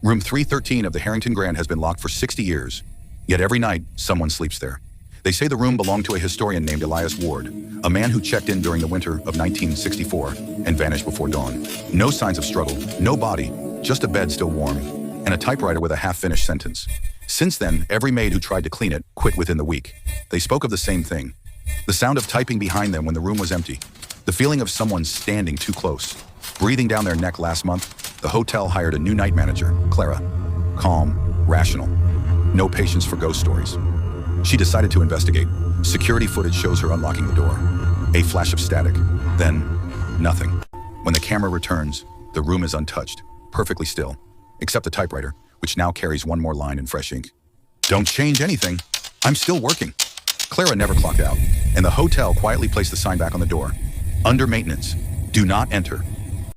Room 313 of the Harrington Grand has been locked for 60 years, yet every night, someone sleeps there. They say the room belonged to a historian named Elias Ward, a man who checked in during the winter of 1964 and vanished before dawn. No signs of struggle, no body, just a bed still warm, and a typewriter with a half-finished sentence. Since then, every maid who tried to clean it quit within the week. They spoke of the same thing. The sound of typing behind them when the room was empty. The feeling of someone standing too close. Breathing down their neck. Last month, the hotel hired a new night manager, Clara. Calm, rational. No patience for ghost stories. She decided to investigate. Security footage shows her unlocking the door. A flash of static. Then, nothing. When the camera returns, the room is untouched, perfectly still, except the typewriter, which now carries one more line in fresh ink. Don't change anything. I'm still working. Clara never clocked out, and the hotel quietly placed the sign back on the door. Under maintenance. Do not enter.